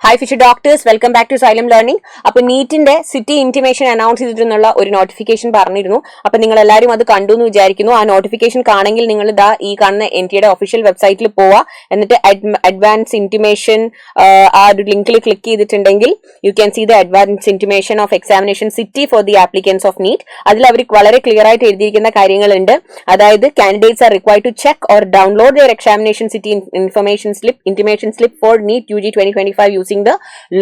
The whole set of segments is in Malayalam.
Hi fish doctors, welcome back to Xylem learning. അപ്പൊ നീറ്റിന്റെ സിറ്റി ഇന്റിമേഷൻ അനൗൺസ് ചെയ്തിട്ടുള്ള ഒരു നോട്ടിഫിക്കേഷൻ പറഞ്ഞിരുന്നു. അപ്പൊ നിങ്ങൾ എല്ലാവരും അത് കണ്ടു എന്ന് വിചാരിക്കുന്നു. ആ നോട്ടിഫിക്കേഷൻ കാണെങ്കിൽ നിങ്ങൾ ഈ കാണുന്ന NTA ഒഫീഷ്യൽ വെബ്സൈറ്റിൽ പോവാ, എന്നിട്ട് അഡ്വാൻസ് ഇന്റിമേഷൻ ആ ഒരു ലിങ്കിൽ ക്ലിക്ക് ചെയ്തിട്ടുണ്ടെങ്കിൽ you can see the advance intimation of examination city for the applicants of NEET. അതിൽ അവർ വളരെ ക്ലിയർ ആയിട്ട് എഴുതിയിരിക്കുന്ന കാര്യങ്ങളുണ്ട്. അതായത് candidates are required to check or download their examination city intimation slip for NEET UG 2025 using the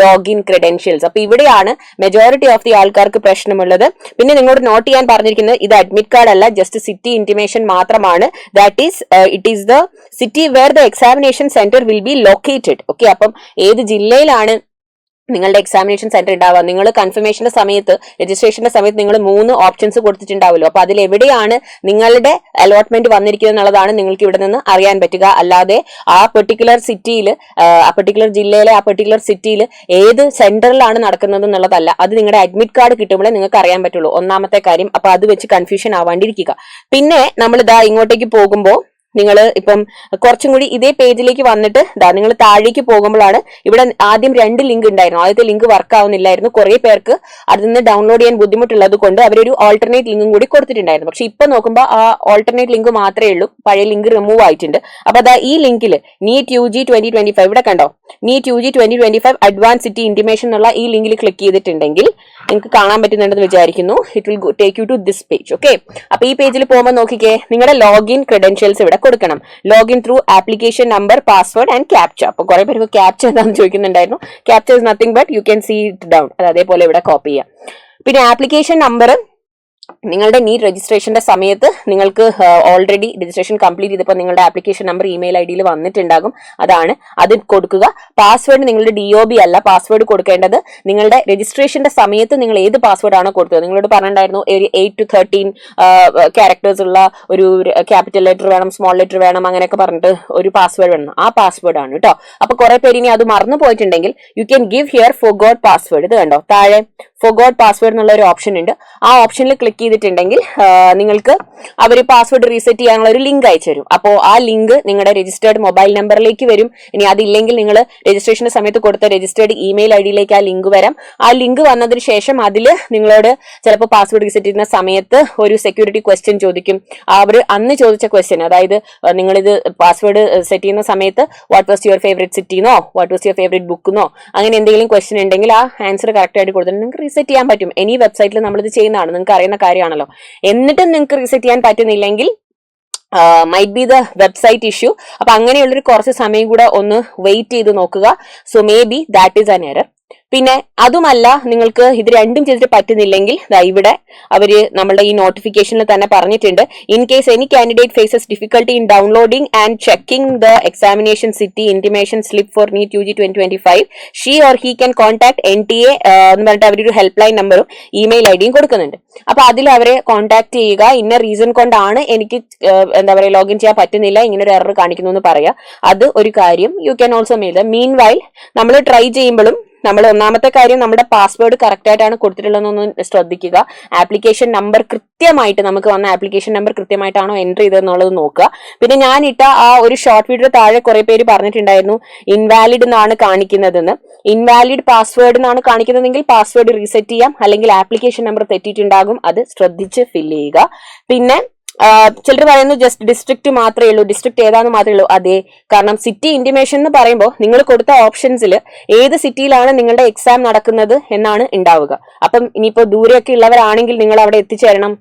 login credentials. അപ്പൊ ഇവിടെയാണ് മെജോറിറ്റി ഓഫ് ദി ആൾക്കാർക്ക് പ്രശ്നമുള്ളത്. പിന്നെ നിങ്ങളോട് നോട്ട് ചെയ്യാൻ പറഞ്ഞിരിക്കുന്നത് ഇത് അഡ്മിറ്റ് കാർഡ് അല്ല, ജസ്റ്റ് സിറ്റി ഇന്റിമേഷൻ മാത്രമാണ്. That is it is the city where the examination centre will be located. Okay, അപ്പം ഏത് ജില്ലയിലാണ് നിങ്ങളുടെ എക്സാമിനേഷൻ സെന്റർ ഉണ്ടാവുക? നിങ്ങൾ കൺഫർമേഷന്റെ സമയത്ത്, രജിസ്ട്രേഷന്റെ സമയത്ത് നിങ്ങൾ 3 ഓപ്ഷൻസ് കൊടുത്തിട്ടുണ്ടാവുമല്ലോ. അപ്പൊ അതിൽ എവിടെയാണ് നിങ്ങളുടെ അലോട്ട്മെന്റ് വന്നിരിക്കുന്നത് എന്നുള്ളതാണ് നിങ്ങൾക്ക് ഇവിടെ നിന്ന് അറിയാൻ പറ്റുക. അല്ലാതെ ആ പെർട്ടിക്കുലർ സിറ്റിയിൽ, ആ പെർട്ടിക്കുലർ ജില്ലയിലെ ആ പെർട്ടിക്കുലർ സിറ്റിയിൽ ഏത് സെന്ററിലാണ് നടക്കുന്നത് എന്നുള്ളതല്ല. അത് നിങ്ങളുടെ അഡ്മിറ്റ് കാർഡ് കിട്ടുമ്പോഴേ നിങ്ങൾക്ക് അറിയാൻ പറ്റുള്ളൂ, ഒന്നാമത്തെ കാര്യം. അപ്പൊ അത് വെച്ച് കൺഫ്യൂഷൻ ആവാണ്ടിരിക്കുക. പിന്നെ നമ്മൾ ഇങ്ങോട്ടേക്ക് പോകുമ്പോൾ നിങ്ങൾ ഇപ്പം കുറച്ചും കൂടി ഇതേ പേജിലേക്ക് വന്നിട്ട് നിങ്ങൾ താഴേക്ക് പോകുമ്പോഴാണ് ഇവിടെ ആദ്യം 2 ലിങ്ക് ഉണ്ടായിരുന്നു. ആദ്യത്തെ ലിങ്ക് വർക്ക് ആവുന്നില്ലായിരുന്നു. കുറെ പേർക്ക് അതിൽ നിന്ന് ഡൗൺലോഡ് ചെയ്യാൻ ബുദ്ധിമുട്ടുള്ളത് കൊണ്ട് അവരൊരു ഓൾട്ടർനേറ്റ് ലിങ്കും കൂടി കൊടുത്തിട്ടുണ്ടായിരുന്നു. പക്ഷെ ഇപ്പൊ നോക്കുമ്പോൾ ആ ഓൾട്ടർനേറ്റ് ലിങ്ക് മാത്രമേ ഉള്ളൂ, പഴയ ലിങ്ക് റിമൂവ് ആയിട്ടുണ്ട്. അപ്പൊ ഈ ലിങ്കിൽ നീറ്റ് UG 2025 ഇവിടെ കണ്ടോ, NEET UG 2025 advance city intimation എന്നുള്ള ഈ ലിങ്കിൽ ക്ലിക്ക് ചെയ്തിട്ടുണ്ടെങ്കിൽ നിങ്ങൾക്ക് കാണാൻ പറ്റുന്നുണ്ടെന്ന് വിചാരിക്കുന്നു. It will take you to this page. Okay, അപ്പൊ ഈ പേജിൽ പോകുമ്പോൾ നോക്കിക്കേ, നിങ്ങളുടെ ലോഗിൻ ക്രെഡൻഷ്യൽസ് ഇവിടെ കൊടുക്കണം. Login through application number, password and captcha. അപ്പൊ കുറെ പേർക്ക് ക്യാപ്ച എന്താണെന്ന് ചോദിക്കുന്നുണ്ടായിരുന്നു. Captcha is nothing but you can see it down. അത് അതേപോലെ ഇവിടെ കോപ്പി ചെയ്യാം. പിന്നെ ആപ്ലിക്കേഷൻ നമ്പർ നിങ്ങളുടെ നീറ്റ് രജിസ്ട്രേഷന്റെ സമയത്ത് നിങ്ങൾക്ക് ഓൾറെഡി രജിസ്ട്രേഷൻ കംപ്ലീറ്റ് ചെയ്തപ്പോൾ നിങ്ങളുടെ ആപ്ലിക്കേഷൻ നമ്പർ ഇമെയിൽ ID വന്നിട്ടുണ്ടാകും. അത് കൊടുക്കുക. പാസ്വേഡ് നിങ്ങളുടെ DOB അല്ല, പാസ്വേഡ് കൊടുക്കേണ്ടത് നിങ്ങളുടെ രജിസ്ട്രേഷന്റെ സമയത്ത് നിങ്ങൾ ഏത് പാസ്വേഡ് ആണോ കൊടുത്തത്. നിങ്ങളോട് പറഞ്ഞിട്ടുണ്ടായിരുന്നു 8 to 13 ക്യാരക്ടേഴ്സ് ഉള്ള ഒരു ക്യാപിറ്റൽ ലെറ്റർ വേണം, സ്മോൾ ലെറ്റർ വേണം, അങ്ങനെയൊക്കെ പറഞ്ഞിട്ട് ഒരു പാസ്വേഡ് വേണം. ആ പാസ്വേഡ് ആണ് കേട്ടോ. അപ്പൊ കുറെ പേര് ഇനി അത് മറന്നു പോയിട്ടുണ്ടെങ്കിൽ you can give here forgot password. ഇത് കണ്ടോ, താഴെ ഫോർഗോട്ട് പാസ്വേഡ് എന്നുള്ള ഒരു ഓപ്ഷൻ ഉണ്ട്. ആ ഓപ്ഷനിൽ ക്ലിക്ക് ചെയ്തിട്ടുണ്ടെങ്കിൽ നിങ്ങൾക്ക് അവർ പാസ്വേഡ് റീസെറ്റ് ചെയ്യാനുള്ള ഒരു ലിങ്ക് അയച്ചു തരും. അപ്പോൾ ആ ലിങ്ക് നിങ്ങളുടെ രജിസ്റ്റേർഡ് മൊബൈൽ നമ്പറിലേക്ക് വരും. ഇനി അതില്ലെങ്കിൽ നിങ്ങൾ രജിസ്ട്രേഷന്റെ സമയത്ത് കൊടുത്ത രജിസ്റ്റേർഡ് ഇമെയിൽ ID ആ ലിങ്ക് വരാം. ആ ലിങ്ക് വന്നതിന് ശേഷം അതിൽ നിങ്ങളോട് ചിലപ്പോൾ പാസ്വേഡ് റീസെറ്റ് ചെയ്യുന്ന സമയത്ത് ഒരു സെക്യൂരിറ്റി ക്വസ്റ്റ്യൻ ചോദിക്കും. അവർ അന്ന് ചോദിച്ച ക്വസ്റ്റ്യൻ, അതായത് നിങ്ങളിത് പാസ്വേഡ് സെറ്റ് ചെയ്യുന്ന സമയത്ത് വാട്ട് വാസ് യുവർ ഫേവറേറ്റ് സിറ്റിന്നോ, വാട്ട് വാസ് യുവർ ഫേവറേറ്റ് ബുക്കെന്നോ അങ്ങനെ എന്തെങ്കിലും ക്വസ്റ്റ്യൻ ഉണ്ടെങ്കിൽ ആ ആൻസർ കറക്റ്റ് ആയിട്ട് കൊടുത്തിട്ട് നിങ്ങൾക്ക് റീസെറ്റ് ചെയ്യാൻ പറ്റും. എനി വെബ്സൈറ്റിൽ നമ്മളിത് ചെയ്യുന്നതാണ്, നിങ്ങൾക്ക് അറിയുന്ന കാര്യമാണല്ലോ. എന്നിട്ടും നിങ്ങൾക്ക് റീസെറ്റ് ചെയ്യാൻ പറ്റുന്നില്ലെങ്കിൽ might be the website issue. അപ്പൊ അങ്ങനെയുള്ളൊരു കുറച്ച് സമയം കൂടെ ഒന്ന് വെയിറ്റ് ചെയ്ത് നോക്കുക. So may be that is an error. പിന്നെ അതുമല്ല, നിങ്ങൾക്ക് ഇത് രണ്ടും ചെയ്തിട്ട് പറ്റുന്നില്ലെങ്കിൽ ഇവിടെ അവര് നമ്മളുടെ ഈ നോട്ടിഫിക്കേഷനിൽ തന്നെ പറഞ്ഞിട്ടുണ്ട്, in case any candidate faces difficulty in downloading and checking the examination city intimation slip for NEET UG 2025 she or he can contact NTA എന്ന് പറഞ്ഞിട്ട് അവരൊരു ഹെൽപ്പ് ലൈൻ നമ്പറും ഇമെയിൽ ID കൊടുക്കുന്നുണ്ട്. അപ്പൊ അതിൽ അവരെ കോൺടാക്ട് ചെയ്യുക. ഇന്ന റീസൺ കൊണ്ടാണ് എനിക്ക് ലോഗിൻ ചെയ്യാൻ പറ്റുന്നില്ല, ഇങ്ങനെ ഒരു എറർ കാണിക്കുന്നു എന്ന് പറയാം. അത് ഒരു കാര്യം. You can also mail. Meanwhile നമ്മൾ ട്രൈ ചെയ്യുമ്പോഴും നമ്മൾ ഒന്നാമത്തെ കാര്യം നമ്മുടെ പാസ്വേഡ് കറക്റ്റ് ആയിട്ടാണ് കൊടുത്തിട്ടുള്ളതെന്നൊന്ന് ശ്രദ്ധിക്കുക. ആപ്ലിക്കേഷൻ നമ്പർ കൃത്യമായിട്ട്, നമുക്ക് വന്ന ആപ്ലിക്കേഷൻ നമ്പർ കൃത്യമായിട്ടാണോ എൻ്റർ ചെയ്തതെന്നുള്ളത് നോക്കുക. പിന്നെ ഞാൻ ഇട്ട ആ ഒരു ഷോർട്ട് വീഡിയോ താഴെ കുറെ പേര് പറഞ്ഞിട്ടുണ്ടായിരുന്നു ഇൻവാലിഡ് എന്നാണ് കാണിക്കുന്നതെന്ന്. ഇൻവാലിഡ് പാസ്വേഡ് എന്നാണ് കാണിക്കുന്നതെങ്കിൽ പാസ്വേഡ് റീസെറ്റ് ചെയ്യാം, അല്ലെങ്കിൽ ആപ്ലിക്കേഷൻ നമ്പർ തെറ്റിയിട്ടുണ്ടാകും. അത് ശ്രദ്ധിച്ച് ഫില്ല് ചെയ്യുക. പിന്നെ ചിലർ പറയുന്നു ജസ്റ്റ് ഡിസ്ട്രിക്ട് മാത്രമേ ഉള്ളൂ, ഡിസ്ട്രിക്ട് ഏതാന്ന് മാത്രമേ ഉള്ളൂ. അതെ, കാരണം സിറ്റി ഇന്റിമേഷൻ എന്ന് പറയുമ്പോൾ നിങ്ങൾ കൊടുത്ത ഓപ്ഷൻസിൽ ഏത് സിറ്റിയിലാണ് നിങ്ങളുടെ എക്സാം നടക്കുന്നത് എന്നാണ് ഉണ്ടാവുക. അപ്പം ഇനിയിപ്പോ ദൂരെയൊക്കെ ഉള്ളവരാണെങ്കിൽ നിങ്ങൾ അവിടെ എത്തിച്ചേരണം,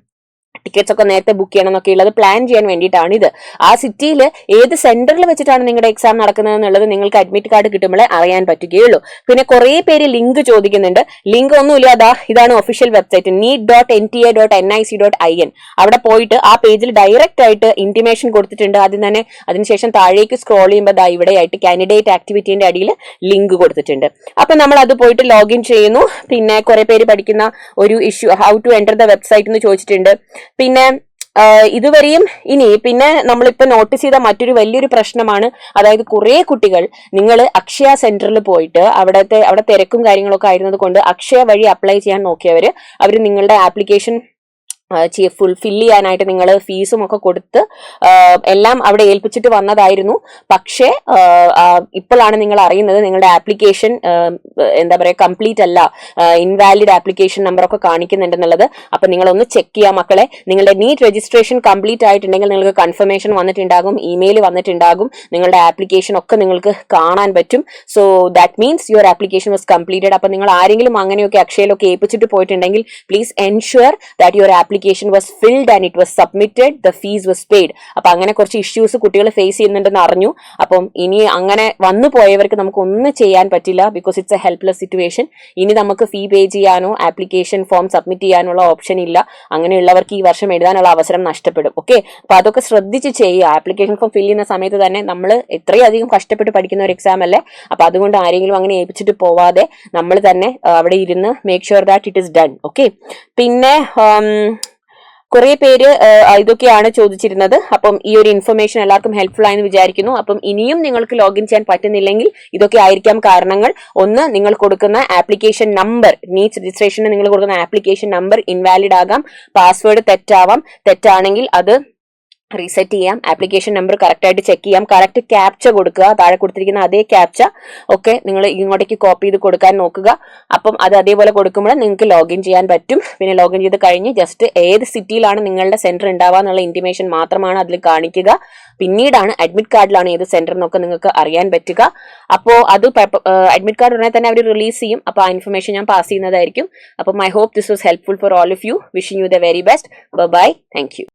ടിക്കറ്റ്സ് ഒക്കെ നേരത്തെ ബുക്ക് ചെയ്യണം എന്നൊക്കെ ഉള്ളത് പ്ലാൻ ചെയ്യാൻ വേണ്ടിയിട്ടാണ് ഇത്. ആ സിറ്റിയിൽ ഏത് സെന്ററിൽ വെച്ചിട്ടാണ് നിങ്ങളുടെ എക്സാം നടക്കുന്നത് എന്നുള്ളത് നിങ്ങൾക്ക് അഡ്മിറ്റ് കാർഡ് കിട്ടുമ്പോഴേ അറിയാൻ പറ്റുകയുള്ളൂ. പിന്നെ കുറെ പേര് ലിങ്ക് ചോദിക്കുന്നുണ്ട്. ലിങ്ക് ഒന്നുമില്ല, ഇതാണ് ഒഫീഷ്യൽ വെബ്സൈറ്റ് neet.nta.nic.in. അവിടെ പോയിട്ട് ആ പേജിൽ ഡയറക്റ്റ് ആയിട്ട് ഇന്റിമേഷൻ കൊടുത്തിട്ടുണ്ട്. ആദ്യം തന്നെ അതിനുശേഷം താഴേക്ക് സ്ക്രോൾ ചെയ്യുമ്പോൾ ഇവിടെയായിട്ട് കാൻഡിഡേറ്റ് ആക്ടിവിറ്റിന്റെ അടിയിൽ ലിങ്ക് കൊടുത്തിട്ടുണ്ട്. അപ്പൊ നമ്മൾ അത് പോയിട്ട് ലോഗിൻ ചെയ്യുന്നു. പിന്നെ കുറെ പേര് പഠിക്കുന്ന ഒരു issue, how to enter the website എന്ന് ചോദിച്ചിട്ടുണ്ട്. പിന്നെ ഇതുവരെയും പിന്നെ നമ്മളിപ്പോ നോട്ടീസ് ചെയ്ത മറ്റൊരു വലിയൊരു പ്രശ്നമാണ്, അതായത് കുറെ കുട്ടികൾ നിങ്ങൾ അക്ഷയ സെന്ററിൽ പോയിട്ട് അവിടെ തിരക്കും കാര്യങ്ങളൊക്കെ ആയിരുന്നത് കൊണ്ട് അക്ഷയ വഴി അപ്ലൈ ചെയ്യാൻ നോക്കിയവര് നിങ്ങളുടെ ആപ്ലിക്കേഷൻ ഫില്ല് ചെയ്യാനായിട്ട് നിങ്ങൾ ഫീസും ഒക്കെ കൊടുത്ത് എല്ലാം അവിടെ ഏൽപ്പിച്ചിട്ട് വന്നതായിരുന്നു. പക്ഷേ ഇപ്പോഴാണ് നിങ്ങൾ അറിയുന്നത് നിങ്ങളുടെ ആപ്ലിക്കേഷൻ എന്താ പറയുക കംപ്ലീറ്റ് അല്ല, ഇൻവാലിഡ് ആപ്ലിക്കേഷൻ നമ്പർ ഒക്കെ കാണിക്കുന്നുണ്ടെന്നുള്ളത്. അപ്പൊ നിങ്ങളൊന്ന് ചെക്ക് ചെയ്യാം മക്കളെ. നിങ്ങളുടെ നീറ്റ് രജിസ്ട്രേഷൻ കംപ്ലീറ്റ് ആയിട്ടുണ്ടെങ്കിൽ നിങ്ങൾക്ക് കൺഫർമേഷൻ വന്നിട്ടുണ്ടാകും, ഇമെയിൽ വന്നിട്ടുണ്ടാകും, നിങ്ങളുടെ ആപ്ലിക്കേഷൻ ഒക്കെ നിങ്ങൾക്ക് കാണാൻ പറ്റും. So that means your application was completed. അപ്പൊ നിങ്ങൾ ആരെങ്കിലും അങ്ങനെയൊക്കെ അക്ഷയയിലൊക്കെ ഏൽപ്പിച്ചിട്ട് പോയിട്ടുണ്ടെങ്കിൽ please ensure that your application was filled and it was submitted, the fees was paid. അപ്പൊ അങ്ങനെ കുറച്ച് ഇഷ്യൂസ് കുട്ടികൾ ഫേസ് ചെയ്യുന്നുണ്ടെന്ന് അറിഞ്ഞു. അപ്പം ഇനി അങ്ങനെ വന്നു പോയവർക്ക് നമുക്ക് ഒന്നും ചെയ്യാൻ പറ്റില്ല, because it's A helpless situation. ഇനി നമുക്ക് ഫീ പേ ചെയ്യാനോ ആപ്ലിക്കേഷൻ ഫോം സബ്മിറ്റ് ചെയ്യാനുള്ള ഓപ്ഷൻ ഇല്ല. അങ്ങനെയുള്ളവർക്ക് ഈ വർഷം എഴുതാനുള്ള അവസരം നഷ്ടപ്പെടും. ഓക്കെ, അപ്പൊ അതൊക്കെ ശ്രദ്ധിച്ച് ചെയ്യുക. ആപ്ലിക്കേഷൻ ഫോം ഫിൽ ചെയ്യുന്ന സമയത്ത് തന്നെ നമ്മൾ എത്രയധികം കഷ്ടപ്പെട്ട് പഠിക്കുന്ന ഒരു എക്സാം അല്ലേ. അപ്പൊ അതുകൊണ്ട് ആരെങ്കിലും അങ്ങനെ ഏൽപ്പിച്ചിട്ട് പോവാതെ നമ്മൾ തന്നെ അവിടെ ഇരുന്ന് make sure that it is done. Okay, പിന്നെ കുറെ പേര് ഇതൊക്കെയാണ് ചോദിച്ചിരുന്നത്. അപ്പം ഈ ഒരു ഇൻഫർമേഷൻ എല്ലാവർക്കും ഹെൽപ്ഫുൾ ആയെന്ന് വിചാരിക്കുന്നു. അപ്പം ഇനിയും നിങ്ങൾക്ക് ലോഗിൻ ചെയ്യാൻ പറ്റുന്നില്ലെങ്കിൽ ഇതൊക്കെ ആയിരിക്കാം കാരണങ്ങൾ. ഒന്ന്, നിങ്ങൾ കൊടുക്കുന്ന ആപ്ലിക്കേഷൻ നമ്പർ, നീറ്റ് രജിസ്ട്രേഷന് നിങ്ങൾ കൊടുക്കുന്ന ആപ്ലിക്കേഷൻ നമ്പർ ഇൻവാലിഡ് ആകാം, പാസ്വേഡ് തെറ്റാവാം. തെറ്റാണെങ്കിൽ അത് റീസെറ്റ് ചെയ്യാം. ആപ്ലിക്കേഷൻ നമ്പർ കറക്റ്റ് ആയിട്ട് ചെക്ക് ചെയ്യാം. കറക്റ്റ് ക്യാപ്ച കൊടുക്കുക, താഴെ കൊടുത്തിരിക്കുന്ന അതേ ക്യാപ്ച ഒക്കെ നിങ്ങൾ ഇങ്ങോട്ടേക്ക് കോപ്പി ചെയ്ത് കൊടുക്കാൻ നോക്കുക. അപ്പം അത് അതേപോലെ കൊടുക്കുമ്പോൾ നിങ്ങൾക്ക് ലോഗിൻ ചെയ്യാൻ പറ്റും. പിന്നെ ലോഗിൻ ചെയ്ത് കഴിഞ്ഞ് ജസ്റ്റ് ഏത് സിറ്റിയിലാണ് നിങ്ങളുടെ സെന്റർ ഉണ്ടാവുക എന്നുള്ള ഇന്റിമേഷൻ മാത്രമാണ് അതിൽ കാണിക്കുക. പിന്നീടാണ് അഡ്മിറ്റ് കാർഡിലാണ് ഏത് സെന്റർ എന്നൊക്കെ നിങ്ങൾക്ക് അറിയാൻ പറ്റുക. അപ്പോൾ അത് അഡ്മിറ്റ് കാർഡ് ഉടനെ തന്നെ അവർ റിലീസ് ചെയ്യും. അപ്പോൾ ആ ഇൻഫർമേഷൻ ഞാൻ പാസ് ചെയ്യുന്നതായിരിക്കും. അപ്പം I hope this was helpful for all of you. Wishing you the very best. Bye, thank U.